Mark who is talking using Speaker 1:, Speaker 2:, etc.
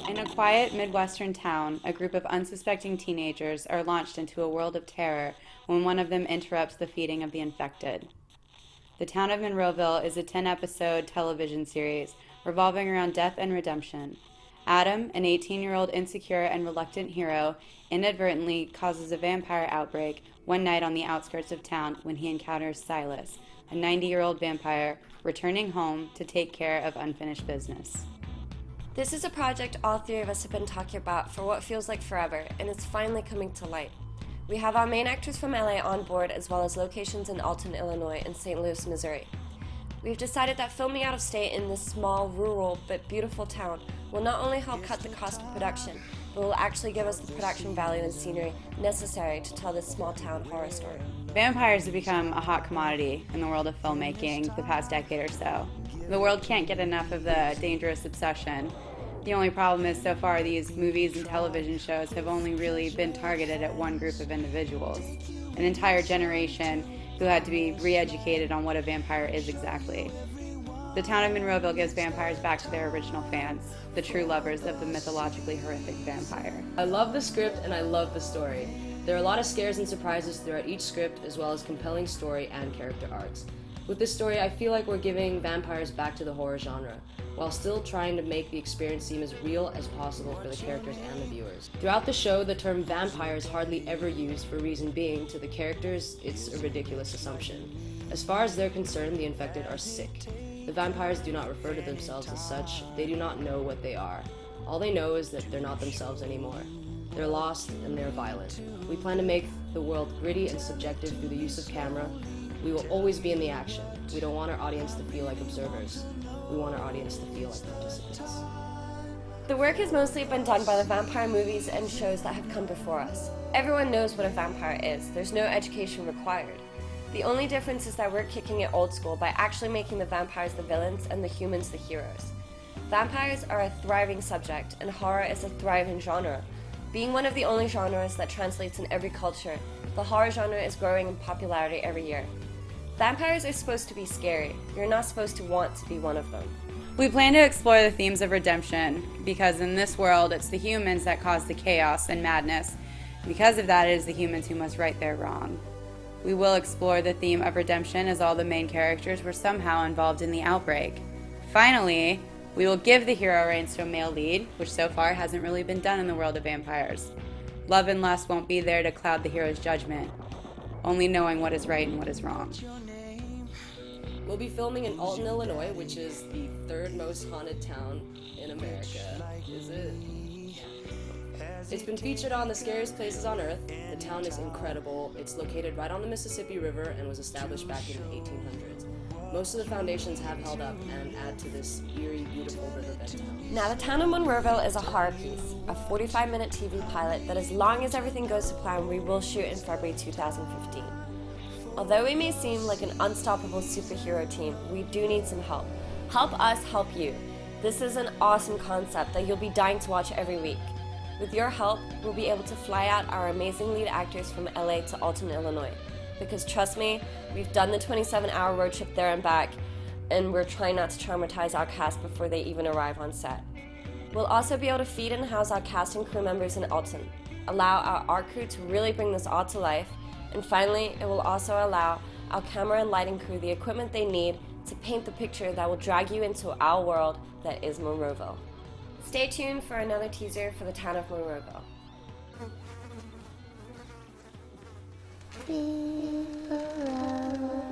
Speaker 1: In a quiet Midwestern town, a group of unsuspecting teenagers are launched into a world of terror when one of them interrupts the feeding of the infected. The Town of Monroeville is a 10-episode television series revolving around death and redemption. Adam, an 18-year-old insecure and reluctant hero, inadvertently causes a vampire outbreak one night on the outskirts of town when he encounters Silas, a 90-year-old vampire returning home to take care of unfinished business.
Speaker 2: This is a project all three of us have been talking about for what feels like forever, and it's finally coming to light. We have our main actors from LA on board, as well as locations in Alton, Illinois, and St. Louis, Missouri. We've decided that filming out of state in this small, rural, but beautiful town will not only help cut the cost of production, but will actually give us the production value and scenery necessary to tell this small town horror story.
Speaker 1: Vampires have become a hot commodity in the world of filmmaking the past decade or so. The world can't get enough of the dangerous obsession. The only problem is, so far, these movies and television shows have only really been targeted at one group of individuals, an entire generation who had to be re-educated on what a vampire is exactly. The Town of Monroeville gives vampires back to their original fans, the true lovers of the mythologically horrific vampire.
Speaker 3: I love the script and I love the story. There are a lot of scares and surprises throughout each script, as well as compelling story and character arcs. With this story, I feel like we're giving vampires back to the horror genre, while still trying to make the experience seem as real as possible for the characters and the viewers. Throughout the show, the term vampire is hardly ever used, for reason being, to the characters, it's a ridiculous assumption. As far as they're concerned, the infected are sick. The vampires do not refer to themselves as such. They do not know what they are. All they know is that they're not themselves anymore. They're lost and they're violent. We plan to make the world gritty and subjective through the use of camera. We will always be in the action. We don't want our audience to feel like observers. We want our audience to feel like participants.
Speaker 2: The work has mostly been done by the vampire movies and shows that have come before us. Everyone knows what a vampire is. There's no education required. The only difference is that we're kicking it old school by actually making the vampires the villains and the humans the heroes. Vampires are a thriving subject, and horror is a thriving genre. Being one of the only genres that translates in every culture, the horror genre is growing in popularity every year. Vampires are supposed to be scary. You're not supposed to want to be one of them.
Speaker 1: We plan to explore the themes of redemption, because in this world, it's the humans that cause the chaos and madness. Because of that, it is the humans who must right their wrong. We will explore the theme of redemption, as all the main characters were somehow involved in the outbreak. Finally, we will give the hero reins to a male lead, which so far hasn't really been done in the world of vampires. Love and lust won't be there to cloud the hero's judgment, only knowing what is right and what is wrong.
Speaker 3: We'll be filming in Alton, Illinois, which is the third most haunted town in America. Is it? It's been featured on the Scariest Places on Earth. The town is incredible. It's located right on the Mississippi River and was established back in the 1800s. Most of the foundations have held up and add to this eerie, beautiful riverbed town.
Speaker 2: Now, the Town of Monroeville is a horror piece, a 45-minute TV pilot that, as long as everything goes to plan, we will shoot in February 2015. Although we may seem like an unstoppable superhero team, we do need some help. Help us help you. This is an awesome concept that you'll be dying to watch every week. With your help, we'll be able to fly out our amazing lead actors from LA to Alton, Illinois. Because trust me, we've done the 27-hour road trip there and back, and we're trying not to traumatize our cast before they even arrive on set. We'll also be able to feed and house our cast and crew members in Alton, allow our art crew to really bring this all to life, and finally, it will also allow our camera and lighting crew the equipment they need to paint the picture that will drag you into our world that is Monroeville. Stay tuned for another teaser for the Town of Monroeville.
Speaker 4: Be around.